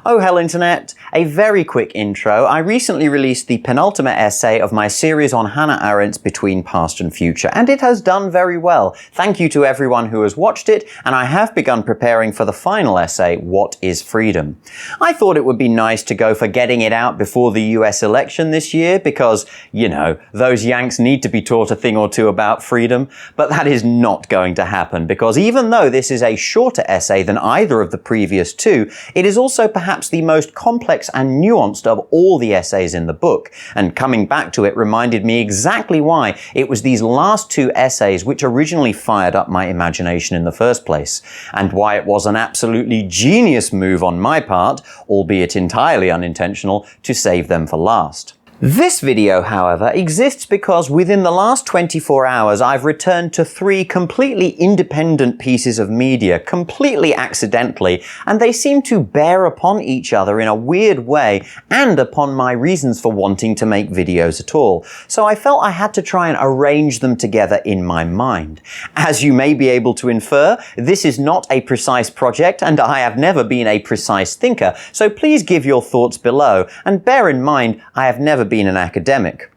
Oh, hell internet, a very quick intro. I recently released the penultimate essay of my series on Hannah Arendt's Between Past and Future, and it has done very well. Thank you to everyone who has watched it, and I have begun preparing for the final essay, What is Freedom? I thought it would be nice to go for getting it out before the US election this year because, you know, those Yanks need to be taught a thing or two about freedom, but that is not going to happen because even though this is a shorter essay than either of the previous two, it is also perhaps the most complex and nuanced of all the essays in the book, and coming back to it reminded me exactly why it was these last two essays which originally fired up my imagination in the first place, and why it was an absolutely genius move on my part, albeit entirely unintentional, to save them for last. This video, however, exists because within the last 24 hours I've returned to 3 completely independent pieces of media, completely accidentally, and they seem to bear upon each other in a weird way and upon my reasons for wanting to make videos at all. So I felt I had to try and arrange them together in my mind. As you may be able to infer, this is not a precise project and I have never been a precise thinker, so please give your thoughts below and bear in mind I have never been an academic.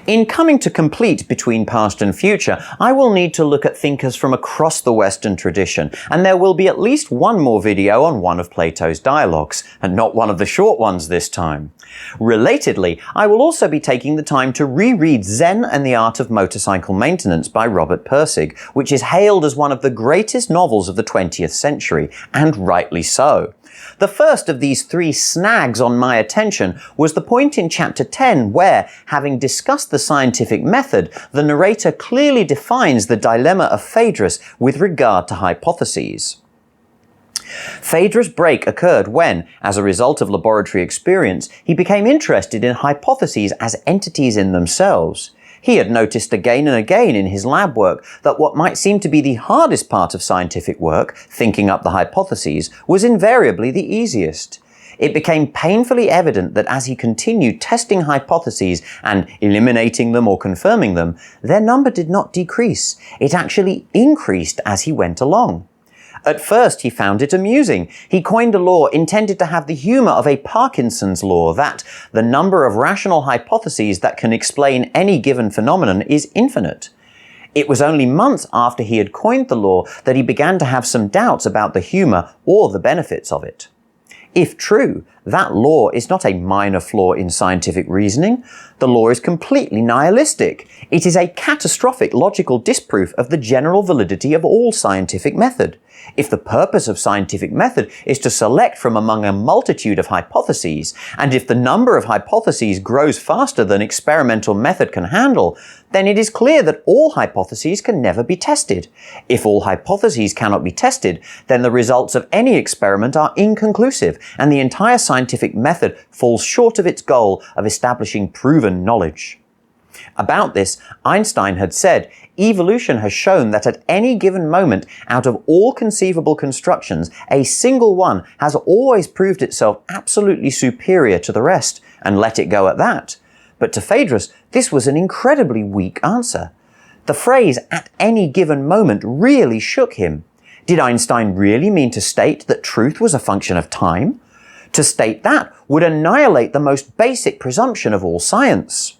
In coming to complete Between Past and Future, I will need to look at thinkers from across the Western tradition, and there will be at least one more video on one of Plato's dialogues, and not one of the short ones this time. Relatedly, I will also be taking the time to reread Zen and the Art of Motorcycle Maintenance by Robert Pirsig, which is hailed as one of the greatest novels of the 20th century, and rightly so. The first of these 3 snags on my attention was the point in chapter 10 where, having discussed the scientific method, the narrator clearly defines the dilemma of Phaedrus with regard to hypotheses. Phaedrus' break occurred when, as a result of laboratory experience, he became interested in hypotheses as entities in themselves. He had noticed again and again in his lab work that what might seem to be the hardest part of scientific work, thinking up the hypotheses, was invariably the easiest. It became painfully evident that as he continued testing hypotheses and eliminating them or confirming them, their number did not decrease. It actually increased as he went along. At first, he found it amusing. He coined a law intended to have the humor of a Parkinson's law that the number of rational hypotheses that can explain any given phenomenon is infinite. It was only months after he had coined the law that he began to have some doubts about the humor or the benefits of it. If true, that law is not a minor flaw in scientific reasoning. The law is completely nihilistic. It is a catastrophic logical disproof of the general validity of all scientific method. If the purpose of scientific method is to select from among a multitude of hypotheses, and if the number of hypotheses grows faster than experimental method can handle, then it is clear that all hypotheses can never be tested. If all hypotheses cannot be tested, then the results of any experiment are inconclusive, and the entire scientific method falls short of its goal of establishing proven knowledge. About this, Einstein had said, "Evolution has shown that at any given moment, out of all conceivable constructions, a single one has always proved itself absolutely superior to the rest, and let it go at that." But to Phaedrus, this was an incredibly weak answer. The phrase "at any given moment" really shook him. Did Einstein really mean to state that truth was a function of time? To state that would annihilate the most basic presumption of all science.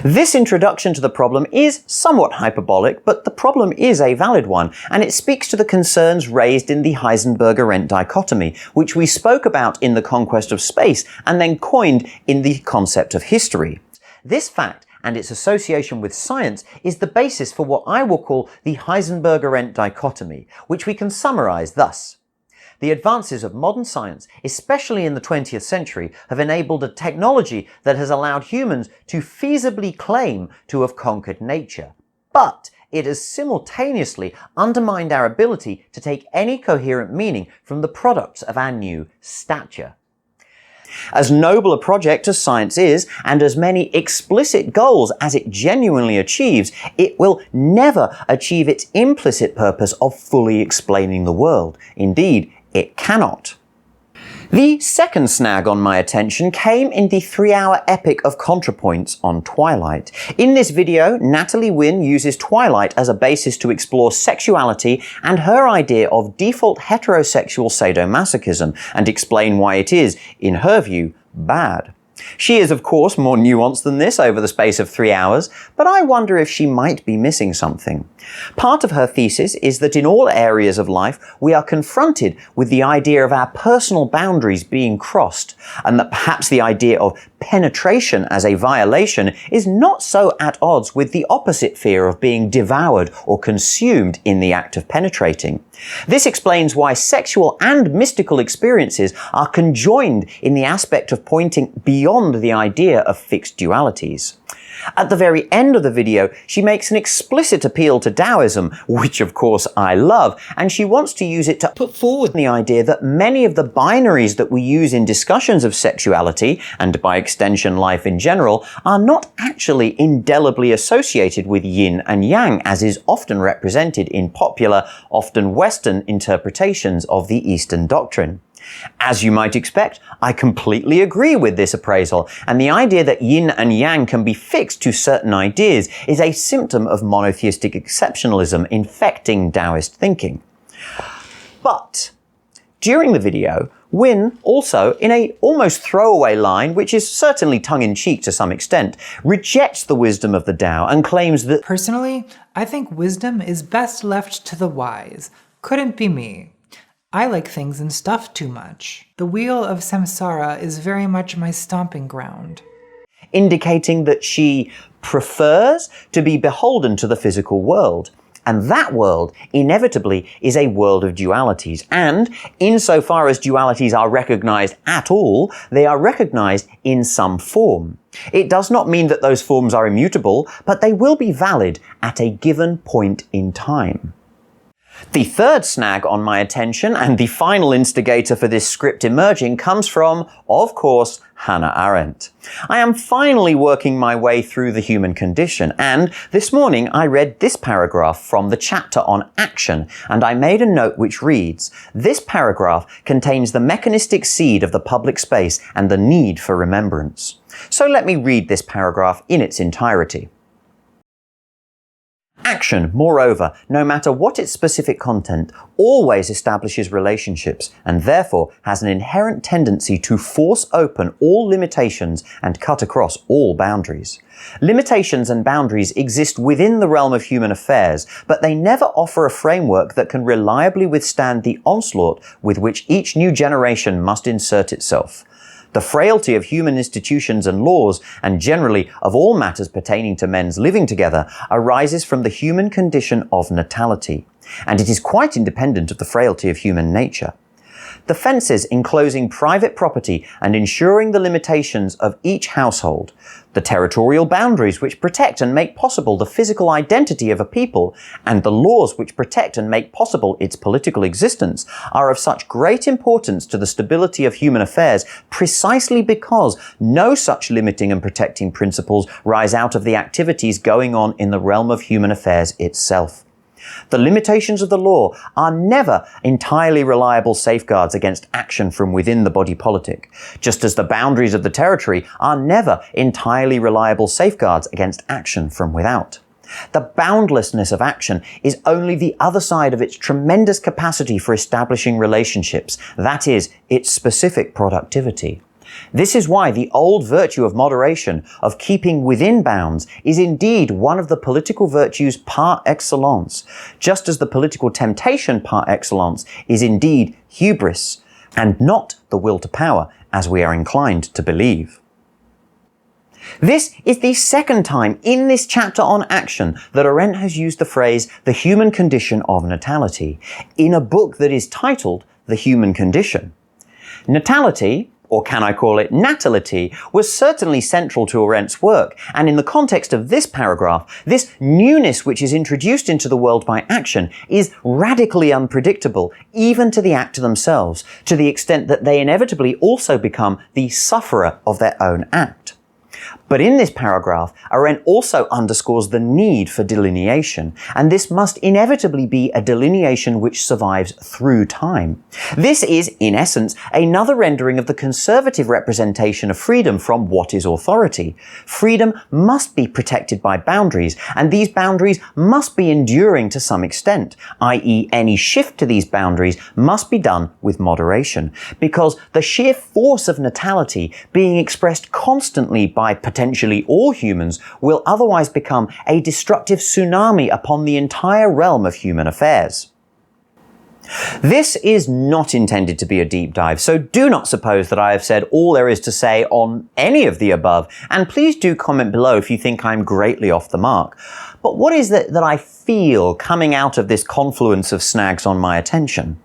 This introduction to the problem is somewhat hyperbolic, but the problem is a valid one, and it speaks to the concerns raised in the Heisenberg-Arendt dichotomy, which we spoke about in The Conquest of Space and then coined in the concept of history. This fact and its association with science is the basis for what I will call the Heisenberg-Arendt dichotomy, which we can summarize thus. The advances of modern science, especially in the 20th century, have enabled a technology that has allowed humans to feasibly claim to have conquered nature. But it has simultaneously undermined our ability to take any coherent meaning from the products of our new stature. As noble a project as science is, and as many explicit goals as it genuinely achieves, it will never achieve its implicit purpose of fully explaining the world. Indeed, it cannot. The second snag on my attention came in the 3-hour epic of ContraPoints on Twilight. In this video, Natalie Wynn uses Twilight as a basis to explore sexuality and her idea of default heterosexual sadomasochism and explain why it is, in her view, bad. She is, of course, more nuanced than this over the space of 3 hours, but I wonder if she might be missing something. Part of her thesis is that in all areas of life, we are confronted with the idea of our personal boundaries being crossed, and that perhaps the idea of penetration as a violation is not so at odds with the opposite fear of being devoured or consumed in the act of penetrating. This explains why sexual and mystical experiences are conjoined in the aspect of pointing beyond the idea of fixed dualities. At the very end of the video, she makes an explicit appeal to Taoism, which of course I love, and she wants to use it to put forward the idea that many of the binaries that we use in discussions of sexuality, and by extension life in general, are not actually indelibly associated with yin and yang, as is often represented in popular, often Western interpretations of the Eastern doctrine. As you might expect, I completely agree with this appraisal, and the idea that yin and yang can be fixed to certain ideas is a symptom of monotheistic exceptionalism infecting Taoist thinking. But during the video, Wynn also, in a almost throwaway line, which is certainly tongue-in-cheek to some extent, rejects the wisdom of the Tao and claims that, "Personally, I think wisdom is best left to the wise. Couldn't be me. I like things and stuff too much. The wheel of samsara is very much my stomping ground," indicating that she prefers to be beholden to the physical world. And that world, inevitably, is a world of dualities. And, insofar as dualities are recognized at all, they are recognized in some form. It does not mean that those forms are immutable, but they will be valid at a given point in time. The third snag on my attention, and the final instigator for this script emerging, comes from, of course, Hannah Arendt. I am finally working my way through the human condition, and this morning I read this paragraph from the chapter on action, and I made a note which reads, "This paragraph contains the mechanistic seed of the public space and the need for remembrance." So let me read this paragraph in its entirety. Action, moreover, no matter what its specific content, always establishes relationships and therefore has an inherent tendency to force open all limitations and cut across all boundaries. Limitations and boundaries exist within the realm of human affairs, but they never offer a framework that can reliably withstand the onslaught with which each new generation must insert itself. The frailty of human institutions and laws, and generally of all matters pertaining to men's living together, arises from the human condition of natality, and it is quite independent of the frailty of human nature. The fences enclosing private property and ensuring the limitations of each household, the territorial boundaries which protect and make possible the physical identity of a people, and the laws which protect and make possible its political existence, are of such great importance to the stability of human affairs precisely because no such limiting and protecting principles rise out of the activities going on in the realm of human affairs itself. The limitations of the law are never entirely reliable safeguards against action from within the body politic, just as the boundaries of the territory are never entirely reliable safeguards against action from without. The boundlessness of action is only the other side of its tremendous capacity for establishing relationships, that is, its specific productivity. This is why the old virtue of moderation, of keeping within bounds, is indeed one of the political virtues par excellence, just as the political temptation par excellence is indeed hubris, and not the will to power, as we are inclined to believe. This is the second time in this chapter on action that Arendt has used the phrase "the human condition of natality" in a book that is titled "The Human Condition." Natality, or can I call it natality, was certainly central to Arendt's work, and in the context of this paragraph, this newness which is introduced into the world by action is radically unpredictable, even to the actor themselves, to the extent that they inevitably also become the sufferer of their own act. But in this paragraph, Arendt also underscores the need for delineation, and this must inevitably be a delineation which survives through time. This is, in essence, another rendering of the conservative representation of freedom from what is authority. Freedom must be protected by boundaries, and these boundaries must be enduring to some extent, i.e. any shift to these boundaries must be done with moderation, because the sheer force of natality being expressed constantly by potentially all humans will otherwise become a destructive tsunami upon the entire realm of human affairs. This is not intended to be a deep dive, so do not suppose that I have said all there is to say on any of the above, and please do comment below if you think I'm greatly off the mark. But what is it that I feel coming out of this confluence of snags on my attention?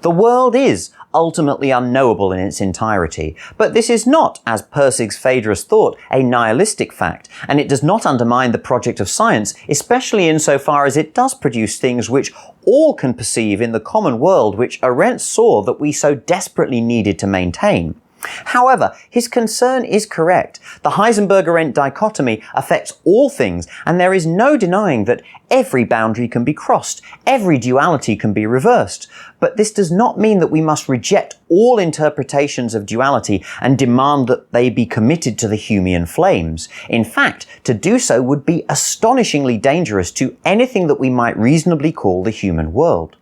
The world is ultimately unknowable in its entirety, but this is not, as Pirsig's Phaedrus thought, a nihilistic fact, and it does not undermine the project of science, especially insofar as it does produce things which all can perceive in the common world which Arendt saw that we so desperately needed to maintain. However, his concern is correct. The Heisenberg-Arendt dichotomy affects all things, and there is no denying that every boundary can be crossed, every duality can be reversed. But this does not mean that we must reject all interpretations of duality and demand that they be committed to the Humean flames. In fact, to do so would be astonishingly dangerous to anything that we might reasonably call the human world.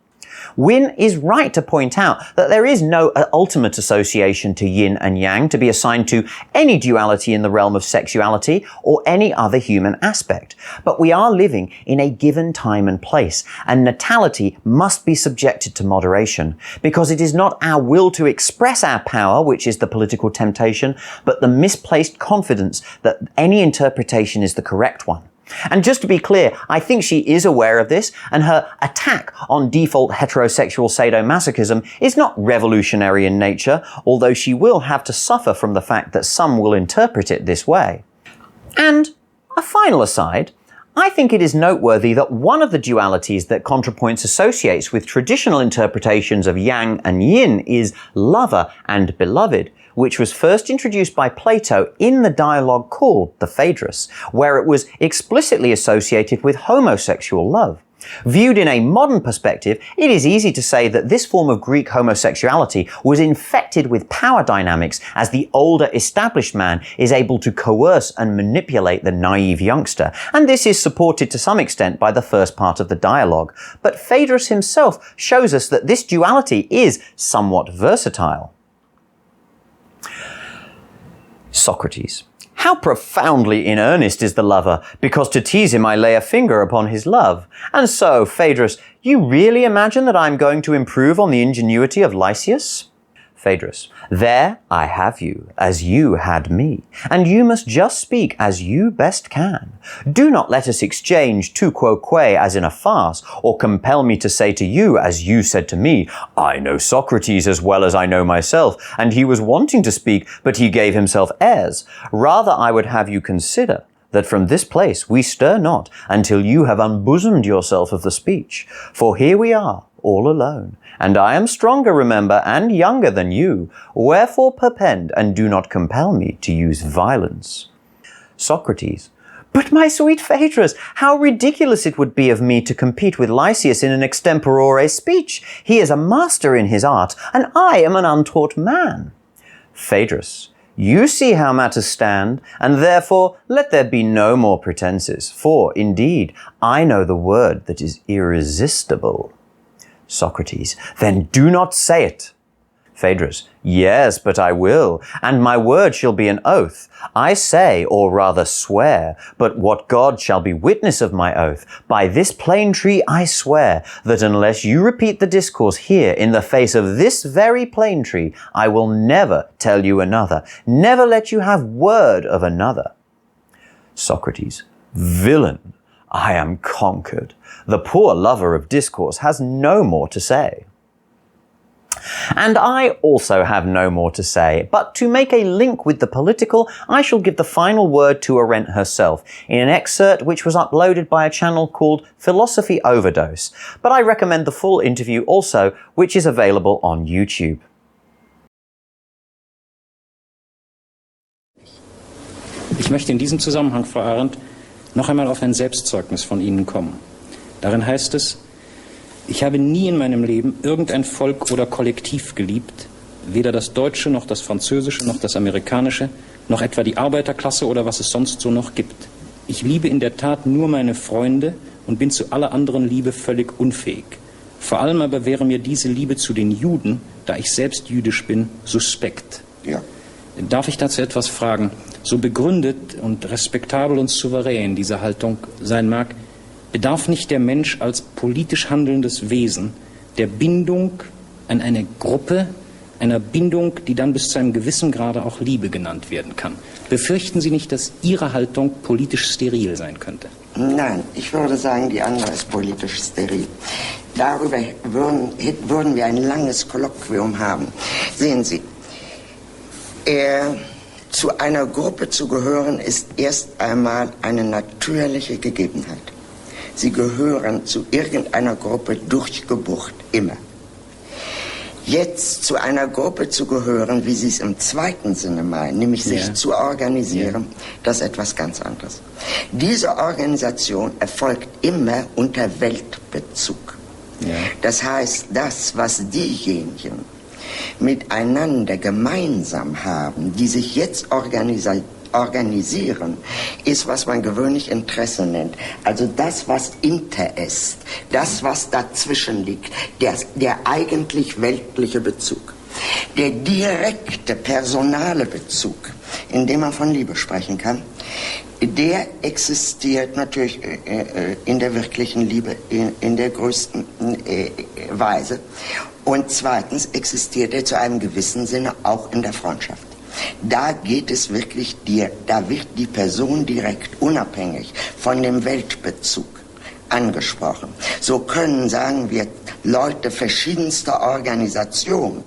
Wynn is right to point out that there is no ultimate association to yin and yang to be assigned to any duality in the realm of sexuality or any other human aspect. But we are living in a given time and place, and natality must be subjected to moderation, because it is not our will to express our power which is the political temptation, but the misplaced confidence that any interpretation is the correct one. And just to be clear, I think she is aware of this, and her attack on default heterosexual sadomasochism is not revolutionary in nature, although she will have to suffer from the fact that some will interpret it this way. And a final aside, I think it is noteworthy that one of the dualities that ContraPoints associates with traditional interpretations of yang and yin is lover and beloved, which was first introduced by Plato in the dialogue called the Phaedrus, where it was explicitly associated with homosexual love. Viewed in a modern perspective, it is easy to say that this form of Greek homosexuality was infected with power dynamics, as the older established man is able to coerce and manipulate the naive youngster, and this is supported to some extent by the first part of the dialogue. But Phaedrus himself shows us that this duality is somewhat versatile. Socrates. How profoundly in earnest is the lover, because to tease him I lay a finger upon his love. And so, Phaedrus, you really imagine that I am going to improve on the ingenuity of Lysias? Phaedrus. There I have you, as you had me, and you must just speak as you best can. Do not let us exchange tu quoque as in a farce, or compel me to say to you as you said to me, I know Socrates as well as I know myself, and he was wanting to speak, but he gave himself airs. Rather I would have you consider that from this place we stir not until you have unbosomed yourself of the speech. For here we are, all alone, and I am stronger, remember, and younger than you. Wherefore perpend, and do not compel me to use violence. Socrates. But my sweet Phaedrus, how ridiculous it would be of me to compete with Lysias in an extempore speech. He is a master in his art, and I am an untaught man. Phaedrus. You see how matters stand, and therefore let there be no more pretenses, for, indeed, I know the word that is irresistible. Socrates. Then do not say it. Phaedrus. Yes, but I will, and my word shall be an oath. I say, or rather swear, but what God shall be witness of my oath, by this plane tree I swear, that unless you repeat the discourse here in the face of this very plane tree, I will never tell you another, never let you have word of another. Socrates. Villain, I am conquered. The poor lover of discourse has no more to say. And I also have no more to say, but to make a link with the political, I shall give the final word to Arendt herself in an excerpt which was uploaded by a channel called Philosophy Overdose, but I recommend the full interview also, which is available on YouTube. Ich möchte in diesem Zusammenhang, Frau Arendt, noch einmal auf ein Selbstzeugnis von Ihnen kommen. Darin heißt es: Ich habe nie in meinem Leben irgendein Volk oder Kollektiv geliebt, weder das Deutsche, noch das Französische, noch das Amerikanische, noch etwa die Arbeiterklasse oder was es sonst so noch gibt. Ich liebe in der Tat nur meine Freunde und bin zu aller anderen Liebe völlig unfähig. Vor allem aber wäre mir diese Liebe zu den Juden, da ich selbst jüdisch bin, suspekt. Ja. Darf ich dazu etwas fragen? So begründet und respektabel und souverän diese Haltung sein mag, bedarf nicht der Mensch als politisch handelndes Wesen der Bindung an eine Gruppe, einer Bindung, die dann bis zu einem gewissen Grade auch Liebe genannt werden kann? Befürchten Sie nicht, dass Ihre Haltung politisch steril sein könnte? Nein, ich würde sagen, die andere ist politisch steril. Darüber würden wir ein langes Kolloquium haben. Sehen Sie, zu einer Gruppe zu gehören, ist erst einmal eine natürliche Gegebenheit. Sie gehören zu irgendeiner Gruppe durch Geburt, immer. Jetzt zu einer Gruppe zu gehören, wie Sie es im zweiten Sinne meinen, nämlich sich zu organisieren, das ist etwas ganz anderes. Diese Organisation erfolgt immer unter Weltbezug. Ja. Das heißt, das, was diejenigen miteinander gemeinsam haben, die sich jetzt organisieren, ist, was man gewöhnlich Interesse nennt. Also das, was inter ist, das, was dazwischen liegt, der eigentlich weltliche Bezug. Der direkte personale Bezug, in dem man von Liebe sprechen kann, der existiert natürlich in der wirklichen Liebe in der größten Weise. Und zweitens existiert er zu einem gewissen Sinne auch in der Freundschaft. Da geht es wirklich da wird die Person direkt unabhängig von dem Weltbezug angesprochen. So können, sagen wir, Leute verschiedenster Organisationen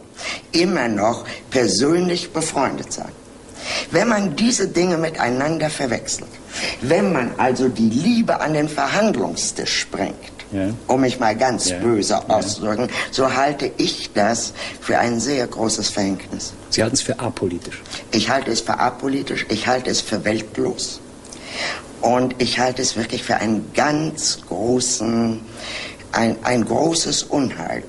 immer noch persönlich befreundet sein. Wenn man diese Dinge miteinander verwechselt, wenn man also die Liebe an den Verhandlungstisch bringt, um mich mal ganz böse auszudrücken, so halte ich das für ein sehr großes Verhängnis. Sie halten es für apolitisch? Ich halte es für apolitisch, ich halte es für weltlos und ich halte es wirklich für einen ganz großen, ein großes Unheil.